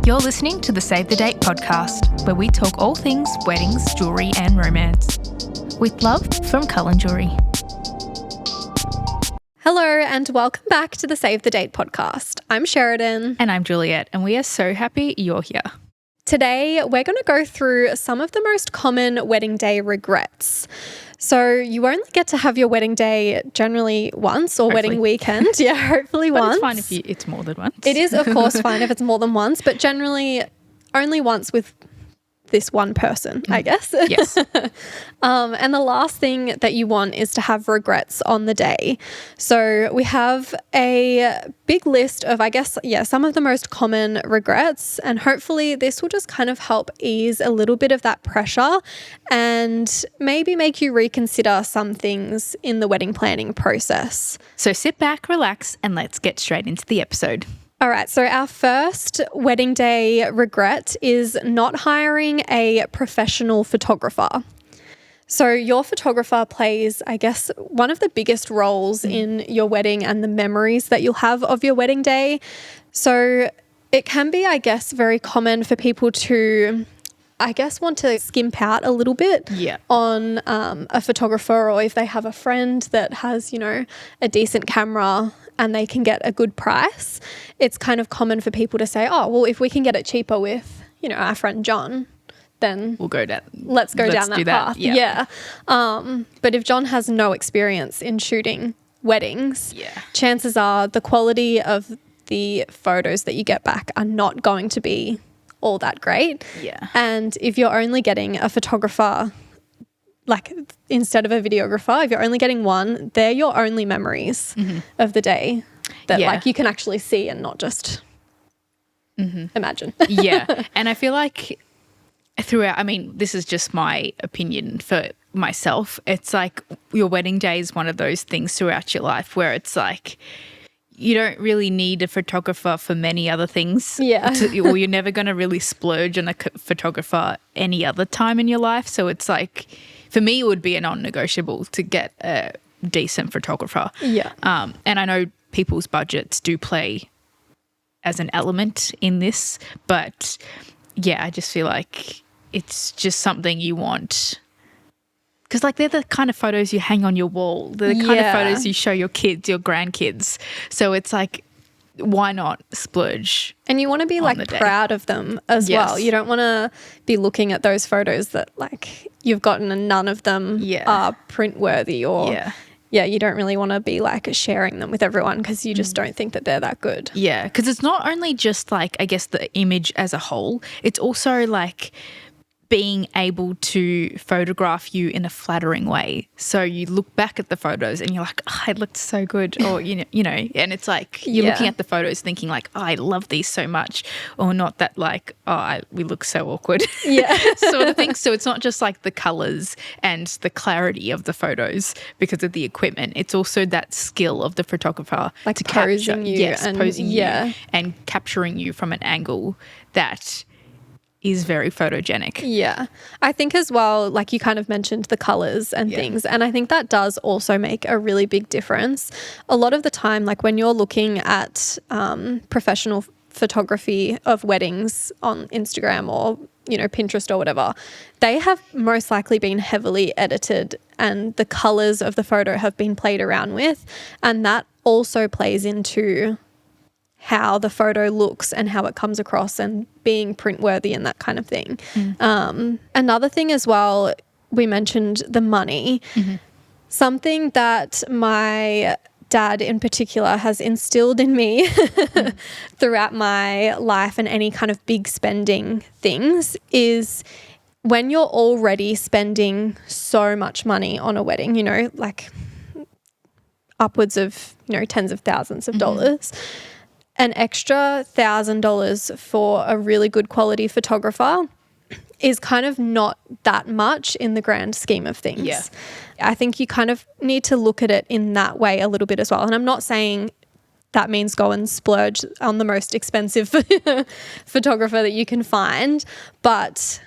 You're listening to the Save the Date podcast, where we talk all things weddings, jewellery and romance. With love from Cullen Jewellery. Hello and welcome back to the Save the Date podcast. I'm Sheridan. And I'm Juliette, and we are so happy you're here. Today, we're going to go through some of the most common wedding day regrets. So you only get to have your wedding day generally once, or wedding weekend. Yeah, hopefully but once. It's fine if it's more than once. It is, of course, fine if it's more than once, but generally only once with this one person, I guess. Yes. And the last thing that you want is to have regrets on the day. So we have a big list of, some of the most common regrets, and hopefully this will just kind of help ease a little bit of that pressure and maybe make you reconsider some things in the wedding planning process. So sit back, relax, and let's get straight into the episode. All right, so our first wedding day regret is not hiring a professional photographer. So your photographer plays, one of the biggest roles in your wedding and the memories that you'll have of your wedding day. So it can be, very common for people to want to skimp out a little bit on a photographer, or if they have a friend that has, a decent camera and they can get a good price, it's kind of common for people to say, oh, well, if we can get it cheaper with, our friend John, then we'll go down. Let's go down that path. Yeah. But if John has no experience in shooting weddings, chances are the quality of the photos that you get back are not going to be all that great. Yeah. And if you're only getting a photographer, instead of a videographer, if you're only getting one, they're your only memories of the day that you can actually see and not just imagine. Yeah. And I feel like throughout, this is just my opinion for myself. It's like your wedding day is one of those things throughout your life where it's like, you don't really need a photographer for many other things. Yeah. Or you're never going to really splurge on a photographer any other time in your life. So it's like, for me, it would be a non-negotiable to get a decent photographer. Yeah. And I know people's budgets do play as an element in this. But, yeah, I just feel like it's just something you want. Because, they're the kind of photos you hang on your wall. They're the kind of photos you show your kids, your grandkids. So it's like, why not splurge? And you want to be, proud of them as well. You don't want to be looking at those photos that, you've gotten and none of them are print worthy, or, you don't really want to be, sharing them with everyone because you just don't think that they're that good. Yeah, because it's not only just, the image as a whole. It's also, being able to photograph you in a flattering way. So you look back at the photos and you're like, oh, it looked so good. Or, and it's like you're looking at the photos thinking like, oh, I love these so much. Or not that we look so awkward. Yeah. sort of thing. So it's not just the colours and the clarity of the photos because of the equipment. It's also that skill of the photographer to posing posing you and capturing you from an angle that is very photogenic. Yeah. I think as well, you kind of mentioned the colours and things, and I think that does also make a really big difference. A lot of the time, when you're looking at professional photography of weddings on Instagram or, Pinterest or whatever, they have most likely been heavily edited and the colours of the photo have been played around with, and that also plays into how the photo looks and how it comes across and being print worthy and that kind of thing. Another thing as well, we mentioned the money. Something that my dad in particular has instilled in me throughout my life and any kind of big spending things is when you're already spending so much money on a wedding, upwards of, tens of thousands of dollars, an extra $1,000 for a really good quality photographer is kind of not that much in the grand scheme of things. Yeah. I think you kind of need to look at it in that way a little bit as well. And I'm not saying that means go and splurge on the most expensive photographer that you can find, but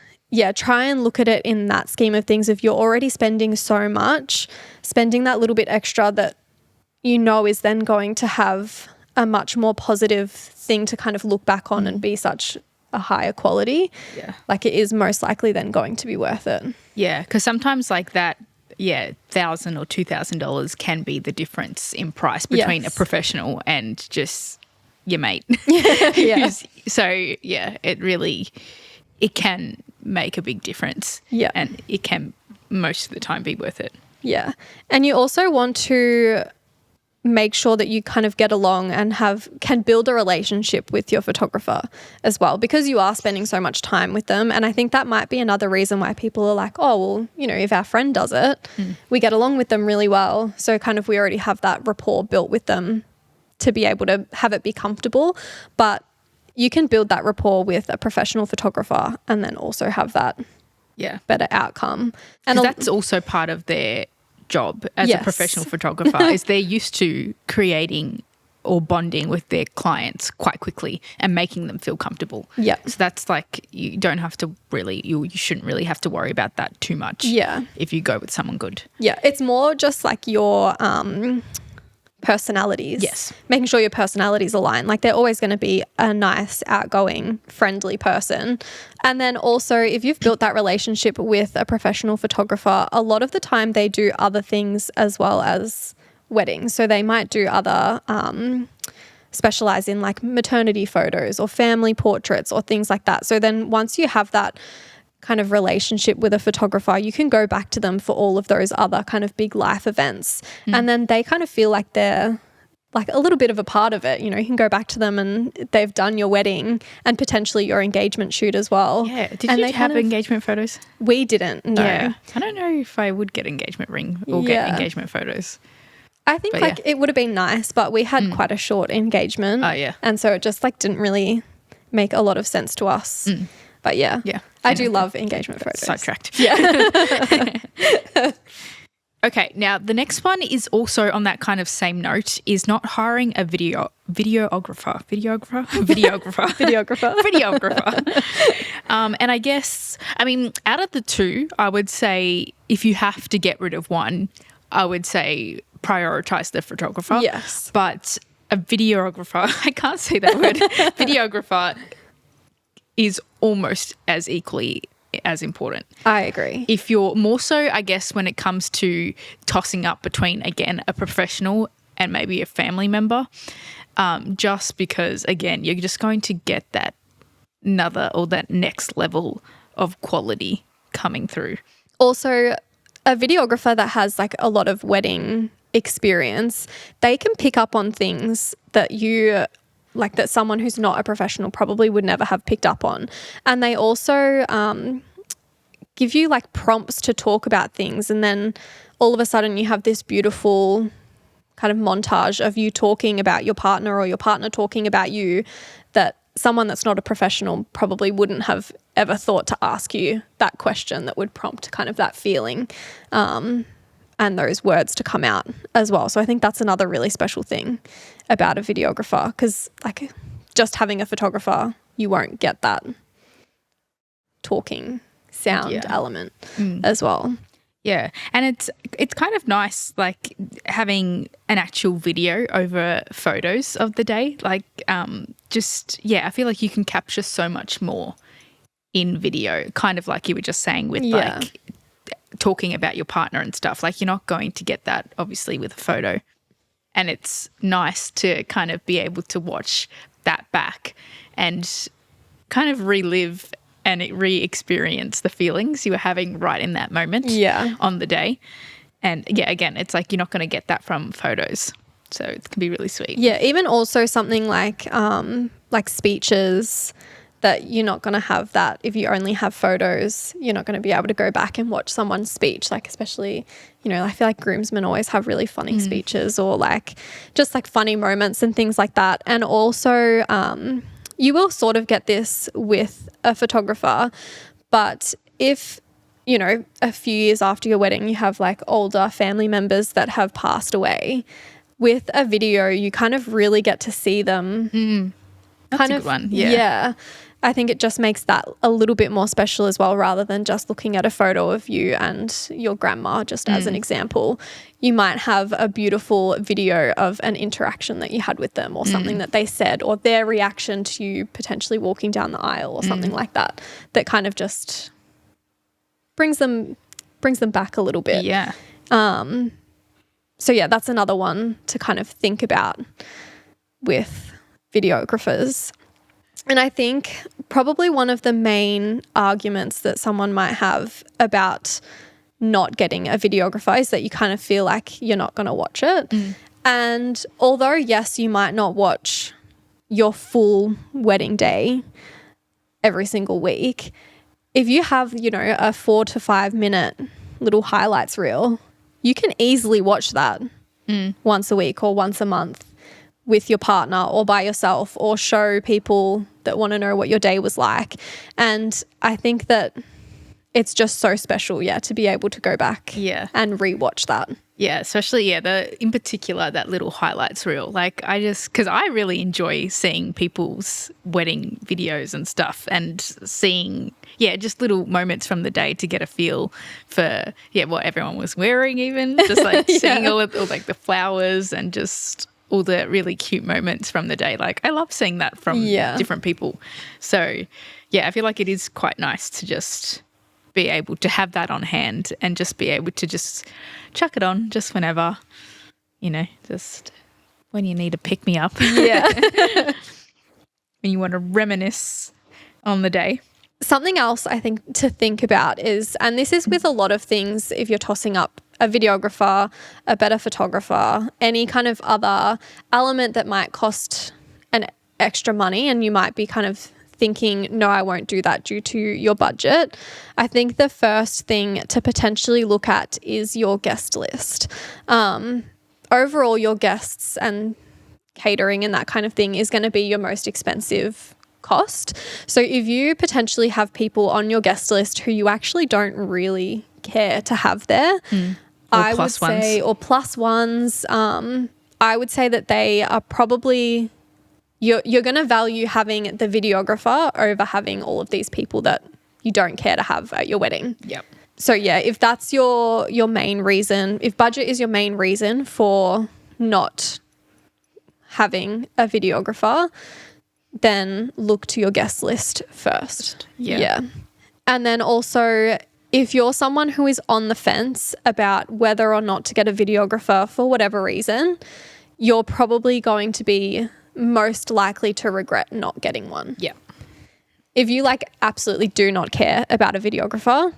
try and look at it in that scheme of things. If you're already spending so much, spending that little bit extra that is then going to have a much more positive thing to kind of look back on and be such a higher quality, Yeah. like it is most likely then going to be worth it. Yeah, because sometimes like that, $1,000 or $2,000 can be the difference in price between a professional and just your mate. Yeah. So it can make a big difference. Yeah. And it can most of the time be worth it. Yeah. And you also want to make sure that you kind of get along and can build a relationship with your photographer as well, because you are spending so much time with them. And I think that might be another reason why people are like, oh, well, if our friend does it, we get along with them really well. So kind of we already have that rapport built with them to be able to have it be comfortable. But you can build that rapport with a professional photographer and then also have that better outcome. And that's also part of their job as a professional photographer is they're used to creating or bonding with their clients quite quickly and making them feel comfortable. Yeah. So that's like you don't have to really you shouldn't really have to worry about that too much. Yeah. If you go with someone good. Yeah. It's more just like your personalities. Yes. Making sure your personalities align. Like they're always going to be a nice, outgoing, friendly person. And then also if you've built that relationship with a professional photographer, a lot of the time they do other things as well as weddings. So they might do other specialize in like maternity photos or family portraits or things like that. So then once you have that kind of relationship with a photographer, you can go back to them for all of those other kind of big life events. And then they kind of feel like they're like a little bit of a part of it. You can go back to them and they've done your wedding and potentially your engagement shoot as well. Yeah. Did you have engagement photos? We didn't, no. Yeah. I don't know if I would get engagement ring or get engagement photos. I think it would have been nice, but we had quite a short engagement. Oh, yeah. And so it just didn't really make a lot of sense to us. But yeah. I do love engagement photos. Sidetracked. Yeah. Okay, now the next one is also on that kind of same note, is not hiring a videographer. And I guess, out of the two, I would say if you have to get rid of one, I would say prioritize the photographer. Yes. But a videographer, I can't say that word, videographer is almost as equally as important. I agree. If you're more so, I guess, when it comes to tossing up between, again, a professional and maybe a family member, just because, again, you're just going to get that that next level of quality coming through. Also, a videographer that has like a lot of wedding experience, they can pick up on things that that someone who's not a professional probably would never have picked up on. And they also give you like prompts to talk about things, and then all of a sudden you have this beautiful kind of montage of you talking about your partner or your partner talking about you that someone that's not a professional probably wouldn't have ever thought to ask you that question that would prompt kind of that feeling and those words to come out as well. So I think that's another really special thing about a videographer, because like just having a photographer, you won't get that talking sound element as well. Yeah, and it's kind of nice like having an actual video over photos of the day. Like I feel like you can capture so much more in video, kind of like you were just saying with like talking about your partner and stuff. Like you're not going to get that obviously with a photo. And it's nice to kind of be able to watch that back and kind of relive and re-experience the feelings you were having right in that moment on the day. And again, it's like you're not going to get that from photos. So it can be really sweet. Yeah, even also something like speeches, that you're not going to have that if you only have photos. You're not going to be able to go back and watch someone's speech, like especially, I feel like groomsmen always have really funny speeches, or like just like funny moments and things like that. And also you will sort of get this with a photographer, but if, a few years after your wedding you have like older family members that have passed away, with a video you kind of really get to see them. That's a good one. Yeah. I think it just makes that a little bit more special as well, rather than just looking at a photo of you and your grandma, just as an example. You might have a beautiful video of an interaction that you had with them, or something that they said, or their reaction to you potentially walking down the aisle, or something like that, that kind of just brings them back a little bit. Yeah. So yeah, that's another one to kind of think about with videographers. And I think probably one of the main arguments that someone might have about not getting a videographer is that you kind of feel like you're not going to watch it. And although, yes, you might not watch your full wedding day every single week, if you have, you know, a 4 to 5 minute little highlights reel, you can easily watch that once a week or once a month with your partner or by yourself, or show people that want to know what your day was like. And I think that it's just so special, to be able to go back and rewatch that. Yeah, especially, in particular, that little highlights reel. Like, because I really enjoy seeing people's wedding videos and stuff, and seeing, just little moments from the day to get a feel for, what everyone was wearing even. Just like seeing all like the flowers and just all the really cute moments from the day. Like, I love seeing that from different people. So, I feel like it is quite nice to just be able to have that on hand and just be able to just chuck it on just whenever, just when you need to pick me up. Yeah. When you want to reminisce on the day. Something else I think to think about is, and this is with a lot of things, if you're tossing up a videographer, a better photographer, any kind of other element that might cost an extra money, and you might be kind of thinking, no, I won't do that due to your budget. I think the first thing to potentially look at is your guest list. Overall, your guests and catering and that kind of thing is going to be your most expensive cost. So if you potentially have people on your guest list who you actually don't really care to have there, I would say, or plus ones, I would say that they are probably, you're going to value having the videographer over having all of these people that you don't care to have at your wedding. Yep. So if that's your main reason, if budget is your main reason for not having a videographer, then look to your guest list first. Yeah. And then also, if you're someone who is on the fence about whether or not to get a videographer for whatever reason, you're probably going to be most likely to regret not getting one. Yeah. If you absolutely do not care about a videographer,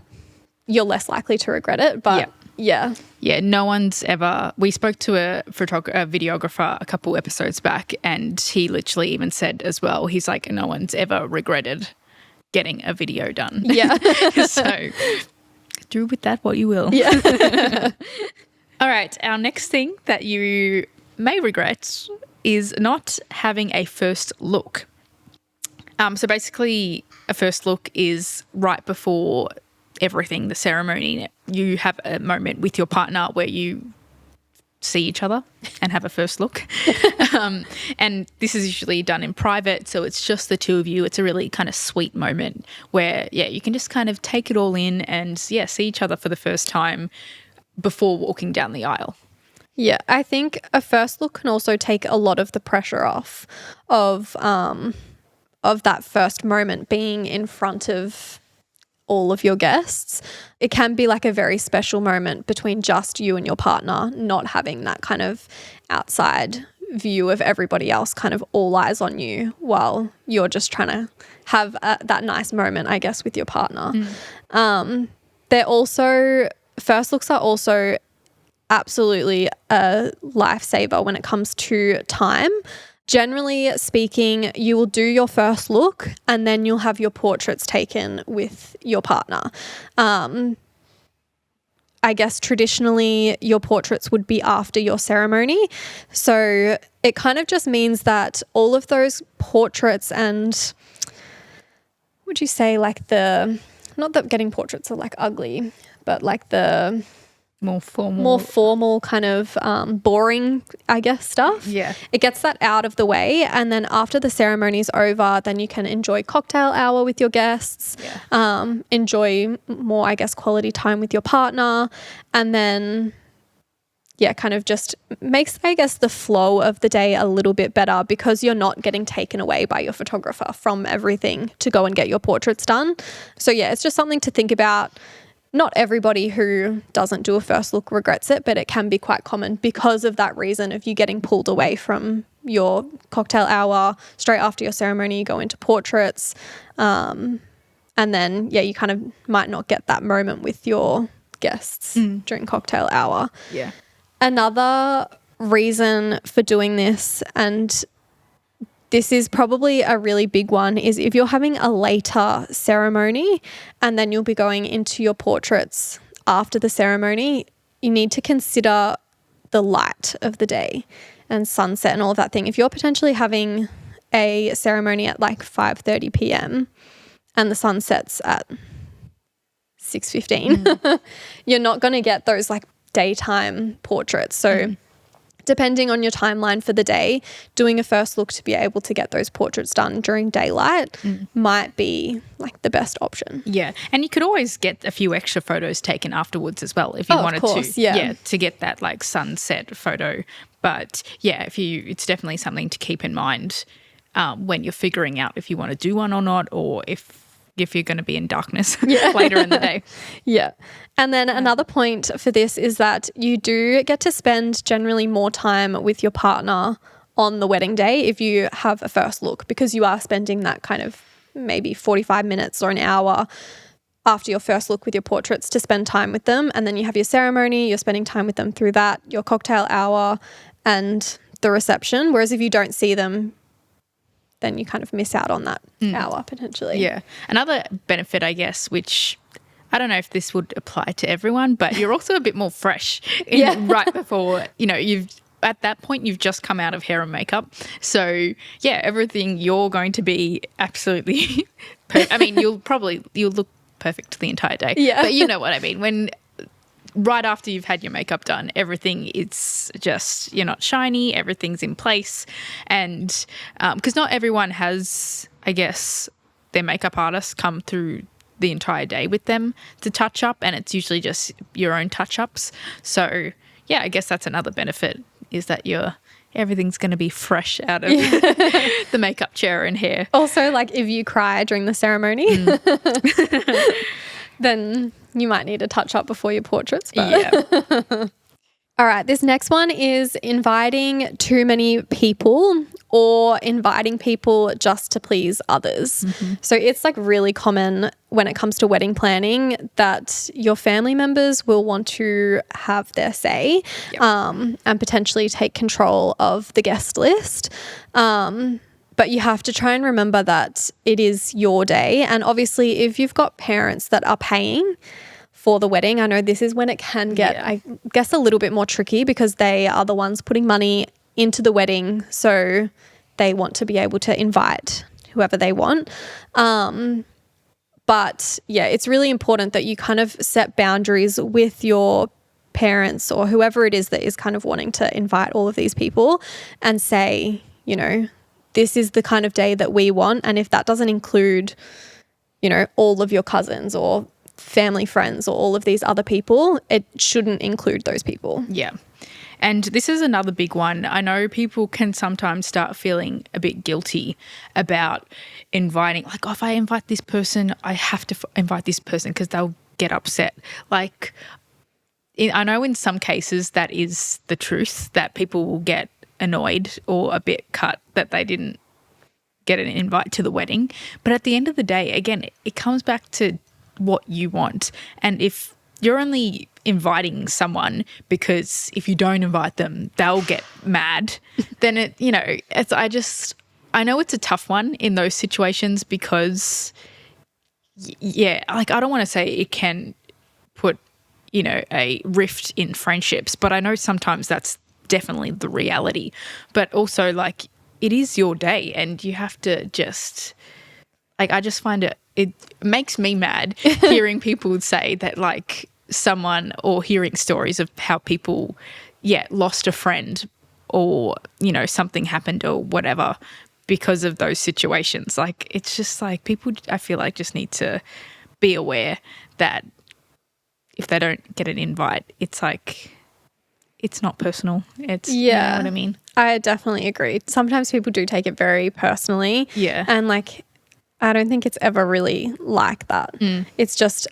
you're less likely to regret it. But yeah, no one's ever, we spoke to a videographer a couple episodes back, and he literally even said as well, he's like, no one's ever regretted getting a video done. Yeah. So do with that what you will. Yeah. All right. Our next thing that you may regret is not having a first look. So basically, a first look is right before everything, the ceremony. You have a moment with your partner where you see each other and have a first look. And this is usually done in private, so it's just the two of you. It's a really kind of sweet moment where, you can just kind of take it all in and, see each other for the first time before walking down the aisle. Yeah, I think a first look can also take a lot of the pressure off of that first moment being in front of all of your guests. It can be like a very special moment between just you and your partner, not having that kind of outside view of everybody else, kind of all eyes on you while you're just trying to have that nice moment, I guess, with your partner. First looks are also absolutely a lifesaver when it comes to time. Generally speaking, you will do your first look and then you'll have your portraits taken with your partner. I guess traditionally your portraits would be after your ceremony. So it kind of just means that all of those portraits and, would you say not that getting portraits are ugly, but the more formal kind of boring, I guess, stuff. Yeah. It gets that out of the way. And then after the ceremony's over, then you can enjoy cocktail hour with your guests, enjoy more, I guess, quality time with your partner. And then, kind of just makes, I guess, the flow of the day a little bit better because you're not getting taken away by your photographer from everything to go and get your portraits done. So, it's just something to think about. Not everybody who doesn't do a first look regrets it, but it can be quite common because of that reason of you getting pulled away from your cocktail hour. Straight after your ceremony, you go into portraits. And then, you kind of might not get that moment with your guests during cocktail hour. Yeah. Another reason for doing this, and this is probably a really big one, is if you're having a later ceremony and then you'll be going into your portraits after the ceremony, you need to consider the light of the day and sunset and all of that thing. If you're potentially having a ceremony at like 5:30 p.m. and the sun sets at 6:15, you're not going to get those like daytime portraits. So depending on your timeline for the day, doing a first look to be able to get those portraits done during daylight might be like the best option. Yeah. And you could always get a few extra photos taken afterwards as well if you wanted to get that like sunset photo. But it's definitely something to keep in mind when you're figuring out if you want to do one or not, or if you're going to be in darkness later in the day. Yeah. And then another point for this is that you do get to spend generally more time with your partner on the wedding day if you have a first look, because you are spending that kind of maybe 45 minutes or an hour after your first look with your portraits to spend time with them. And then you have your ceremony, you're spending time with them through that, your cocktail hour and the reception. Whereas if you don't see them, then you kind of miss out on that hour potentially. Yeah. Another benefit, I guess, which I don't know if this would apply to everyone, but you're also a bit more fresh right before, at that point you've just come out of hair and makeup. So, everything you're going to be absolutely I mean, you'll look perfect the entire day. Yeah. But you know what I mean. When right after you've had your makeup done, everything is just, you're not shiny, everything's in place. And because not everyone has, I guess, their makeup artist come through the entire day with them to touch up, and it's usually just your own touch-ups. So, I guess that's another benefit, is that everything's going to be fresh out of the makeup chair and hair. Also, like if you cry during the ceremony, then you might need a touch up before your portraits. But. All right, this next one is inviting too many people or inviting people just to please others. So it's like really common when it comes to wedding planning that your family members will want to have their say and potentially take control of the guest list. But you have to try and remember that it is your day. And obviously, if you've got parents that are paying for the wedding, I know this is when it can get, I guess, a little bit more tricky because they are the ones putting money into the wedding. So they want to be able to invite whoever they want. But it's really important that you kind of set boundaries with your parents or whoever it is that is kind of wanting to invite all of these people and say, this is the kind of day that we want. And if that doesn't include, all of your cousins or family friends or all of these other people, it shouldn't include those people. Yeah. And this is another big one. I know people can sometimes start feeling a bit guilty about inviting, like, if I invite this person, I have to invite this person because they'll get upset. Like, I know in some cases that is the truth, that people will get annoyed or a bit cut that they didn't get an invite to the wedding. But at the end of the day, again, it comes back to what you want. And if you're only inviting someone because if you don't invite them, they'll get mad, then I know it's a tough one in those situations because, like, I don't want to say it can put, a rift in friendships, but I know sometimes that's definitely the reality. But also, like, it is your day and you have to just, like, I just find it makes me mad hearing people say that, like, someone or hearing stories of how people, lost a friend or, something happened or whatever because of those situations. Like, it's just like people, I feel like, just need to be aware that if they don't get an invite, it's like, it's not personal. It's, you know what I mean? I definitely agree. Sometimes people do take it very personally. Yeah. And like, I don't think it's ever really like that. It's just,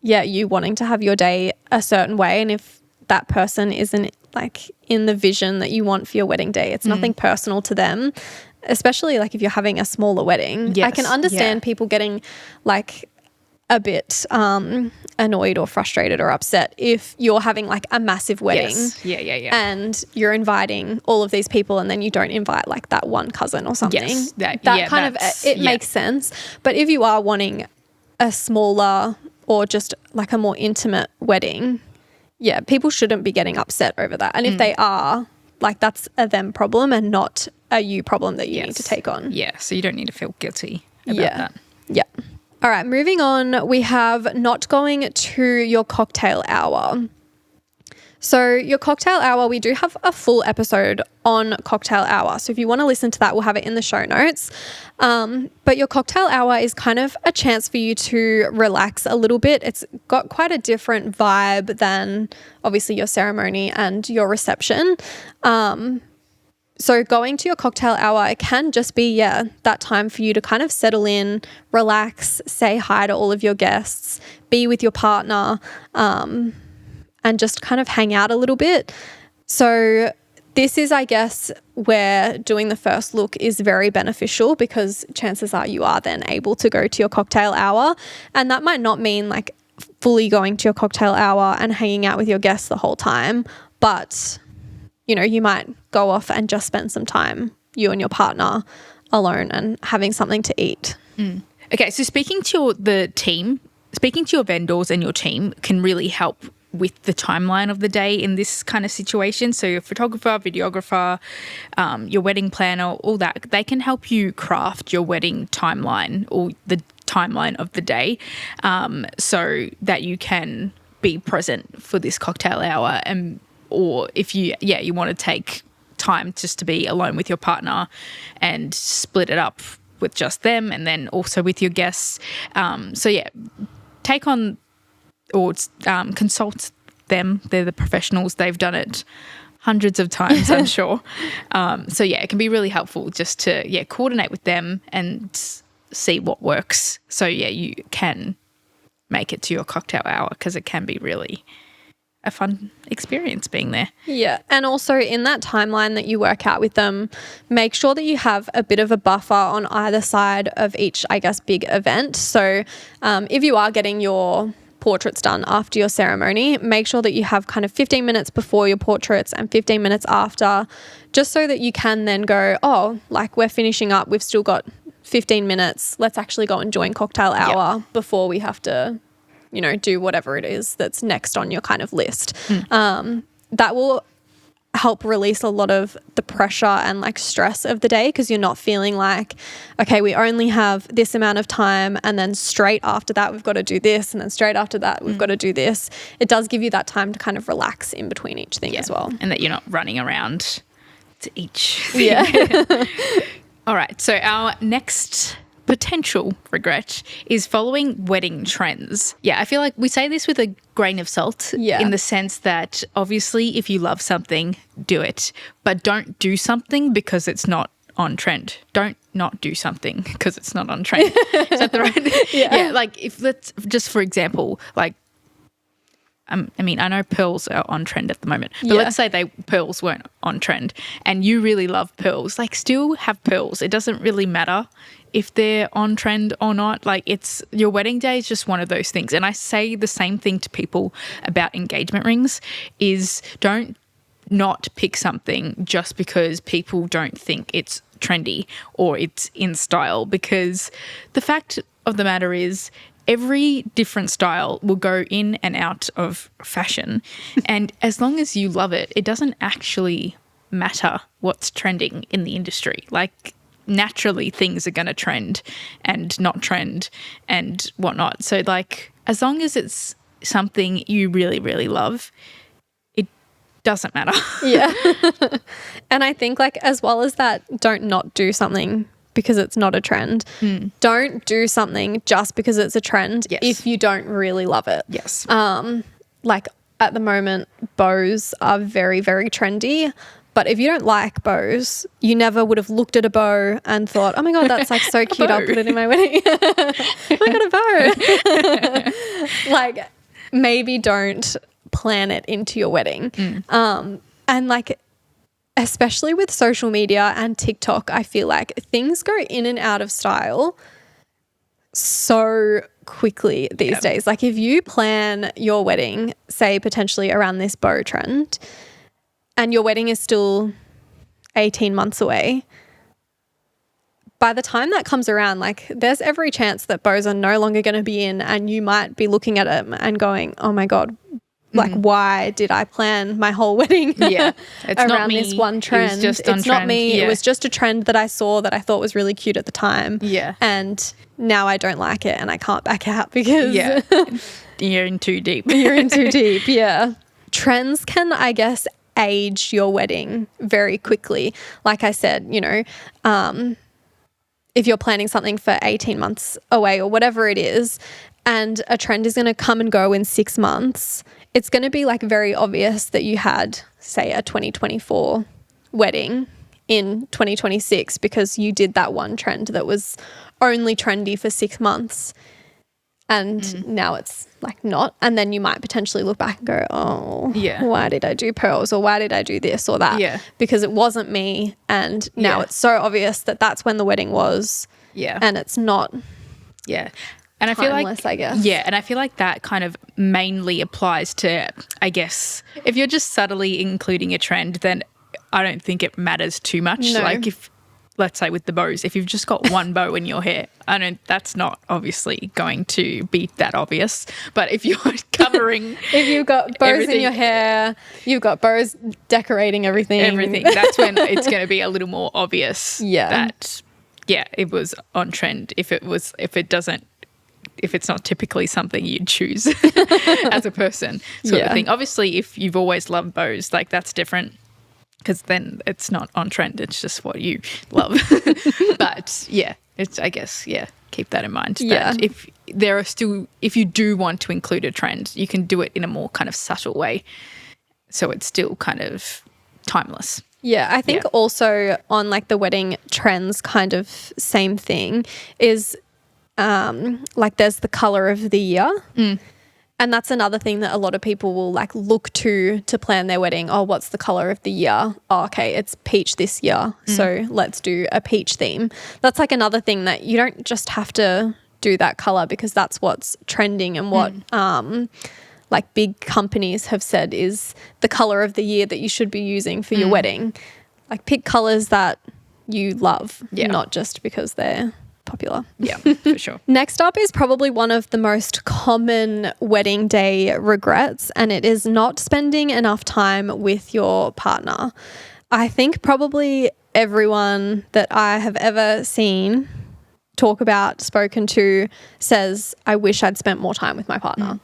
you wanting to have your day a certain way. And if that person isn't like in the vision that you want for your wedding day, it's nothing personal to them, especially like if you're having a smaller wedding. Yes. I can understand people getting like a bit annoyed or frustrated or upset if you're having like a massive wedding. Yes. Yeah. And you're inviting all of these people and then you don't invite like that one cousin or something. Yes. That kind of, it makes sense. But if you are wanting a smaller or just like a more intimate wedding, people shouldn't be getting upset over that. And if they are, like, that's a them problem and not a you problem that you need to take on. Yeah, so you don't need to feel guilty about that. Yeah. All right, moving on, we have not going to your cocktail hour. So your cocktail hour, we do have a full episode on cocktail hour. So if you want to listen to that, we'll have it in the show notes. But your cocktail hour is kind of a chance for you to relax a little bit. It's got quite a different vibe than obviously your ceremony and your reception. So going to your cocktail hour, it can just be, that time for you to kind of settle in, relax, say hi to all of your guests, be with your partner, and just kind of hang out a little bit. So this is, I guess, where doing the first look is very beneficial because chances are you are then able to go to your cocktail hour. And that might not mean like fully going to your cocktail hour and hanging out with your guests the whole time, but you might go off and just spend some time, you and your partner, alone and having something to eat. Okay, so speaking to your vendors and your team can really help with the timeline of the day in this kind of situation. So your photographer, videographer, your wedding planner, all that, they can help you craft your wedding timeline or the timeline of the day so that you can be present for this cocktail hour. Or if you want to take time just to be alone with your partner and split it up with just them and then also with your guests. Take on or consult them. They're the professionals. They've done it hundreds of times, I'm sure. It can be really helpful just to coordinate with them and see what works. So you can make it to your cocktail hour because it can be really a fun experience being there. Yeah. And also in that timeline that you work out with them, make sure that you have a bit of a buffer on either side of each, I guess, big event. So if you are getting your portraits done after your ceremony, make sure that you have kind of 15 minutes before your portraits and 15 minutes after, just so that you can then go, we're finishing up, we've still got 15 minutes, let's actually go and join cocktail hour before we have to do whatever it is that's next on your kind of list. That will help release a lot of the pressure and like stress of the day because you're not feeling like, okay, we only have this amount of time and then straight after that we've got to do this and then straight after that we've got to do this. It does give you that time to kind of relax in between each thing as well. And that you're not running around to each thing. Yeah. All right. So our next potential regret is following wedding trends. Yeah, I feel like we say this with a grain of salt in the sense that obviously if you love something, do it, but don't do something because it's not on trend. Don't not do something because it's not on trend. Is that the right? Yeah, like if let's just for example, like I mean, I know pearls are on trend at the moment, but let's say pearls weren't on trend and you really love pearls, like still have pearls. It doesn't really matter if they're on trend or not. Like it's your wedding day is just one of those things. And I say the same thing to people about engagement rings is don't not pick something just because people don't think it's trendy or it's in style, because the fact of the matter is every different style will go in and out of fashion. And as long as you love it, it doesn't actually matter what's trending in the industry. Like naturally things are going to trend and not trend and whatnot. So like as long as it's something you really, really love, it doesn't matter. Yeah. And I think like as well as that, don't not do something because it's not a trend. Don't do something just because it's a trend if you don't really love it. Yes. Like at the moment, bows are very, very trendy. But if you don't like bows, you never would have looked at a bow and thought, oh my God, that's like so cute. I'll put it in my wedding. I got a bow. Like maybe don't plan it into your wedding. And like, especially with social media and TikTok, I feel like things go in and out of style so quickly these days. Like if you plan your wedding, say potentially around this bow trend, and your wedding is still 18 months away, by the time that comes around, like there's every chance that bows are no longer going to be in, and you might be looking at them and going, oh my God, like why did I plan my whole wedding it's around not me. this one trend? It's not trend. me. Yeah. It was just a trend that I saw that I thought was really cute at the time. Yeah. And now I don't like it and I can't back out because you're in too deep. You're in too deep. Yeah. Trends can, I guess, age your wedding very quickly. Like I said, you know, if you're planning something for 18 months away or whatever it is, and a trend is going to come and go in 6 months, it's going to be like very obvious that you had, say, a 2024 wedding in 2026 because you did that one trend that was only trendy for 6 months. And now it's like not. And then you might potentially look back and go, oh, why did I do pearls, or why did I do this or that? Yeah. Because it wasn't me. And now it's so obvious that that's when the wedding was. Yeah. And it's not. Yeah. And timeless, I feel like, I guess. Yeah. And I feel like that kind of mainly applies to, I guess, if you're just subtly including a trend, then I don't think it matters too much. No. Like if, let's say with the bows, if you've just got one bow in your hair, that's not obviously going to be that obvious. But if you're covering if you've got bows in your hair, you've got bows decorating everything, that's when it's going to be a little more obvious that, it was on trend. If it's not typically something you'd choose as a person sort of thing. Obviously, if you've always loved bows, like that's different, because then it's not on trend. It's just what you love. But I guess, keep that in mind. That if you do want to include a trend, you can do it in a more kind of subtle way. So it's still kind of timeless. Yeah, I think also on like the wedding trends kind of same thing is like there's the color of the year. And that's another thing that a lot of people will like look to plan their wedding. Oh, what's the color of the year? Oh, okay, it's peach this year. So let's do a peach theme. That's like another thing that you don't just have to do that color because that's what's trending and what like big companies have said is the color of the year that you should be using for your wedding. Like pick colors that you love, not just because they're popular. Yeah, for sure. Next up is probably one of the most common wedding day regrets, and it is not spending enough time with your partner. I think probably everyone that I have ever seen, talk about, spoken to, says, I wish I'd spent more time with my partner.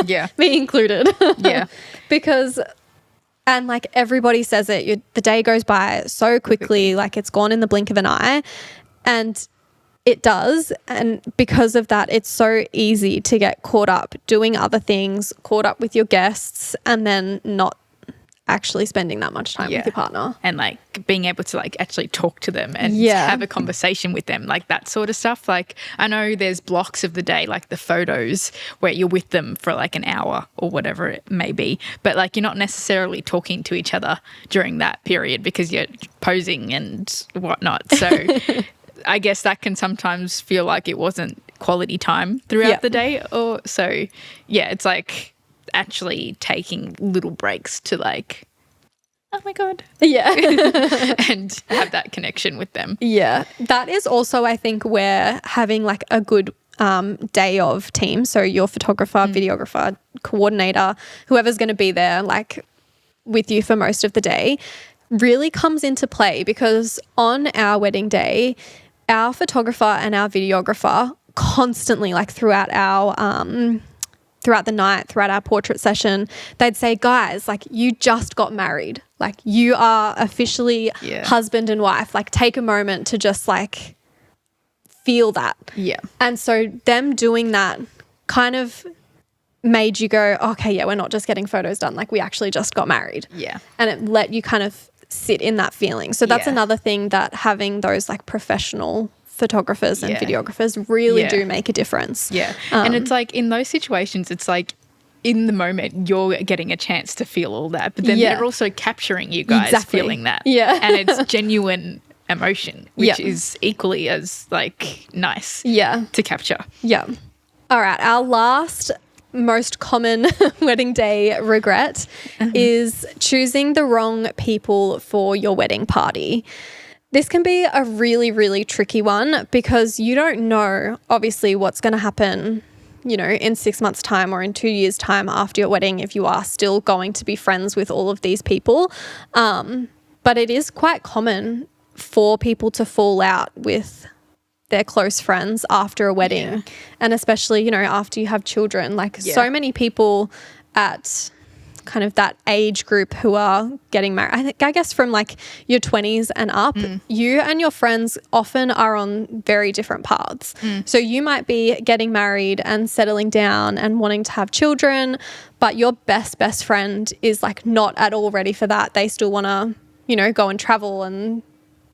Yeah. Me included. Yeah. Because, and like everybody says it, the day goes by so quickly, like it's gone in the blink of an eye. And it does. And because of that, it's so easy to get caught up doing other things, caught up with your guests, and then not actually spending that much time with your partner. And like being able to like actually talk to them and have a conversation with them, like that sort of stuff. Like I know there's blocks of the day, like the photos where you're with them for like an hour or whatever it may be, but like you're not necessarily talking to each other during that period because you're posing and whatnot. So I guess that can sometimes feel like it wasn't quality time throughout the day. Or so, it's like actually taking little breaks to like, oh my God. Yeah. and have that connection with them. Yeah. That is also, I think, where having like a good day of team, so your photographer, videographer, coordinator, whoever's going to be there like with you for most of the day, really comes into play, because on our wedding day, our photographer and our videographer constantly, like throughout throughout the night, throughout our portrait session, they'd say, guys, like, you just got married. Like, you are officially husband and wife. Like, take a moment to just like feel that. Yeah. And so them doing that kind of made you go, okay, yeah, we're not just getting photos done. Like, we actually just got married. Yeah. And it let you kind of sit in that feeling. So that's Yeah. another thing, that having those like professional photographers and videographers really do make a difference. Yeah. And it's like in those situations, it's like in the moment you're getting a chance to feel all that, but then they're also capturing you guys feeling that. Yeah. And it's genuine emotion, which is equally as like nice to capture. Yeah. All right. Our last most common wedding day regret is choosing the wrong people for your wedding party. This can be a really, really tricky one because you don't know, obviously, what's going to happen, you know, in 6 months' time or in 2 years' time after your wedding, if you are still going to be friends with all of these people. But it is quite common for people to fall out with their close friends after a wedding, and especially, you know, after you have children. Like so many people at kind of that age group who are getting married, I guess from like your 20s and up, you and your friends often are on very different paths. So you might be getting married and settling down and wanting to have children, but your best friend is like not at all ready for that. They still want to, you know, go and travel and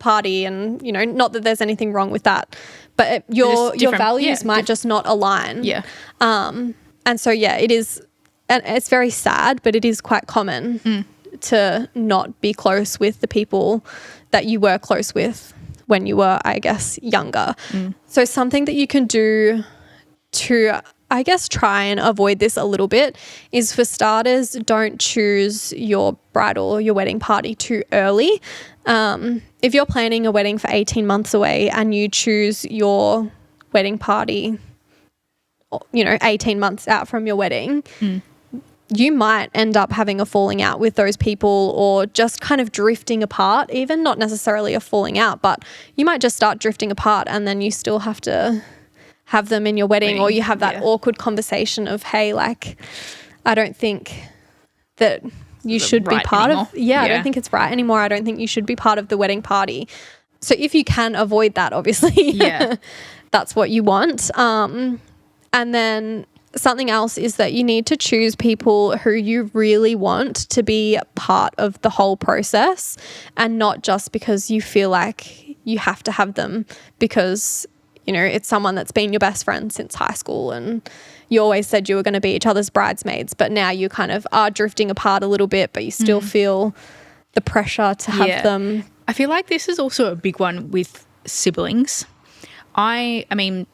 party, and, you know, not that there's anything wrong with that, but your values might just not align. And so it is, and it's very sad, but it is quite common to not be close with the people that you were close with when you were, I guess, younger. So something that you can do to, I guess, try and avoid this a little bit is, for starters, don't choose your bridal or your wedding party too early. If you're planning a wedding for 18 months away and you choose your wedding party, you know, 18 months out from your wedding, you might end up having a falling out with those people, or just kind of drifting apart, even not necessarily a falling out, but you might just start drifting apart, and then you still have to have them in your wedding, or you have that awkward conversation of, hey, like, I don't think that you should be part of. I don't think it's right anymore. I don't think you should be part of the wedding party. So if you can avoid that, obviously, that's what you want. And then something else is that you need to choose people who you really want to be part of the whole process, and not just because you feel like you have to have them because, you know, it's someone that's been your best friend since high school and you always said you were going to be each other's bridesmaids, but now you kind of are drifting apart a little bit, but you still feel the pressure to have them. I feel like this is also a big one with siblings. I mean,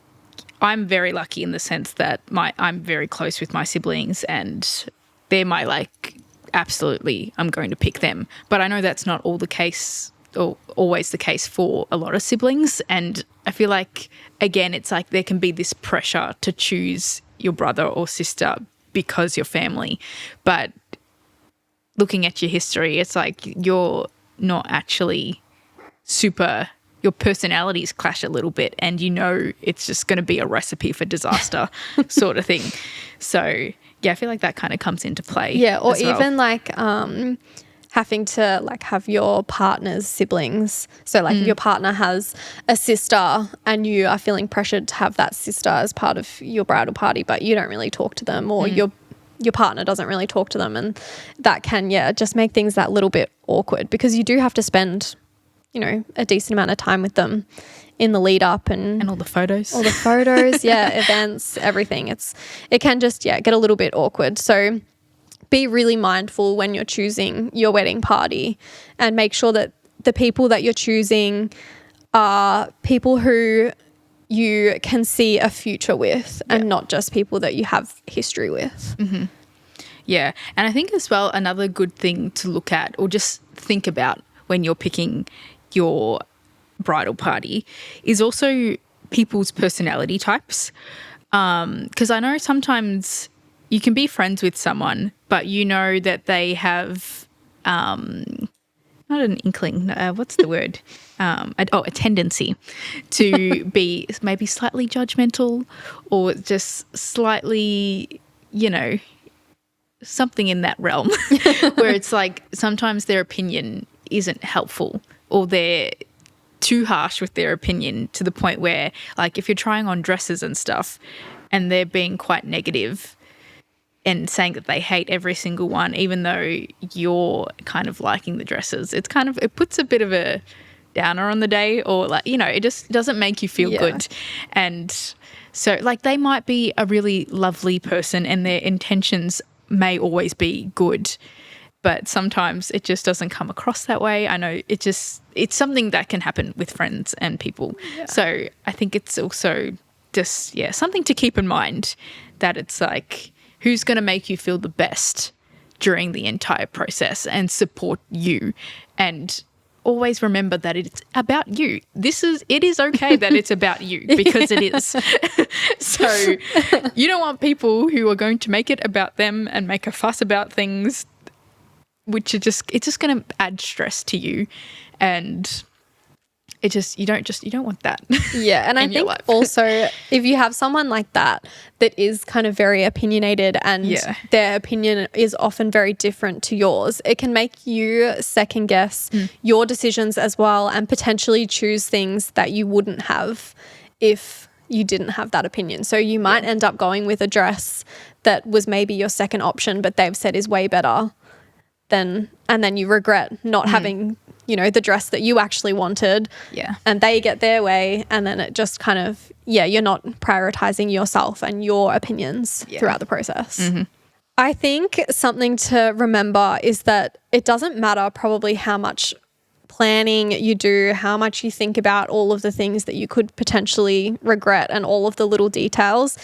I'm very lucky in the sense that I'm very close with my siblings, and they're my, like, absolutely, I'm going to pick them. But I know that's not all the case, or always the case for a lot of siblings. And I feel like, again, it's like there can be this pressure to choose your brother or sister because you're family. But looking at your history, it's like you're not actually your personalities clash a little bit, and you know it's just going to be a recipe for disaster sort of thing. So, yeah, I feel like that kind of comes into play. Yeah, or even like having to like have your partner's siblings. So like if your partner has a sister and you are feeling pressured to have that sister as part of your bridal party, but you don't really talk to them, or your partner doesn't really talk to them, and that can just make things that little bit awkward, because you do have to spend, you know, a decent amount of time with them in the lead up, and all the photos. Events, everything. It can just get a little bit awkward. So be really mindful when you're choosing your wedding party, and make sure that the people that you're choosing are people who you can see a future with, and not just people that you have history with. Yeah. And I think as well, another good thing to look at or just think about when you're picking your bridal party is also people's personality types. Because I know sometimes you can be friends with someone, but you know that they have not an inkling, what's the word? A tendency to be maybe slightly judgmental, or just slightly something in that realm where it's like sometimes their opinion isn't helpful, or they're too harsh with their opinion to the point where, like, if you're trying on dresses and stuff and they're being quite negative and saying that they hate every single one, even though you're kind of liking the dresses, it puts a bit of a downer on the day, or like, it just doesn't make you feel good. And so, like, they might be a really lovely person and their intentions may always be good, but sometimes it just doesn't come across that way. I know it's something that can happen with friends and people. Yeah. So I think it's also just, something to keep in mind, that it's like, who's going to make you feel the best during the entire process and support you, and always remember that it's about you. It is okay that it's about you, because it is. So you don't want people who are going to make it about them and make a fuss about things, which it's just going to add stress to you, and you don't want that. Yeah, and I think also if you have someone like that is kind of very opinionated, and their opinion is often very different to yours, it can make you second guess your decisions as well, and potentially choose things that you wouldn't have if you didn't have that opinion. So you might end up going with a dress that was maybe your second option, but they've said is way better and then you regret not having the dress that you actually wanted, and they get their way, and then it just kind of, you're not prioritizing yourself and your opinions throughout the process. Mm-hmm. I think something to remember is that it doesn't matter probably how much planning you do, how much you think about all of the things that you could potentially regret and all of the little details.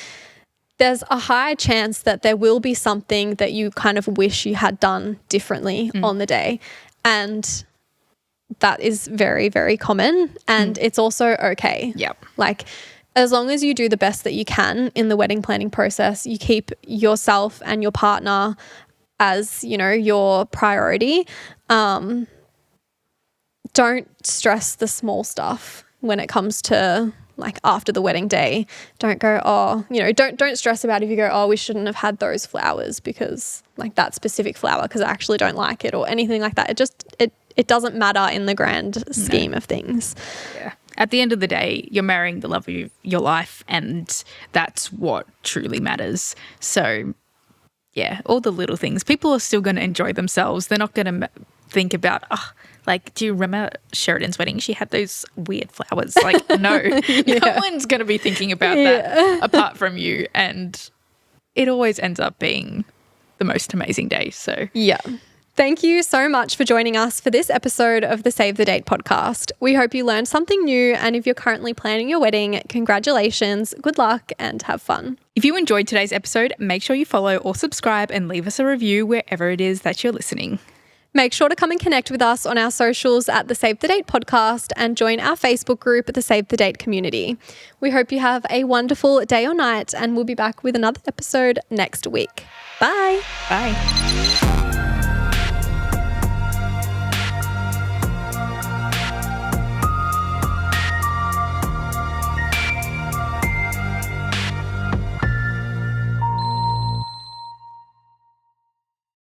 There's a high chance that there will be something that you kind of wish you had done differently on the day. And that is very, very common, and it's also okay. Yep. Like, as long as you do the best that you can in the wedding planning process, you keep yourself and your partner as, your priority. Don't stress the small stuff when it comes to, like, after the wedding day. Don't go, don't stress about if you go, we shouldn't have had those flowers because, like, that specific flower, because I actually don't like it, or anything like that. It doesn't matter in the grand scheme of things. Yeah. At the end of the day, you're marrying the love of your life, and that's what truly matters. So, all the little things. People are still going to enjoy themselves. They're not going to think about, do you remember Sheridan's wedding? She had those weird flowers. Like, no. No one's going to be thinking about that apart from you. And it always ends up being the most amazing day. So, thank you so much for joining us for this episode of the Save the Date podcast. We hope you learned something new, and if you're currently planning your wedding, congratulations, good luck, and have fun. If you enjoyed today's episode, make sure you follow or subscribe and leave us a review wherever it is that you're listening. Make sure to come and connect with us on our socials at the Save the Date podcast, and join our Facebook group at the Save the Date community. We hope you have a wonderful day or night, and we'll be back with another episode next week. Bye. Bye.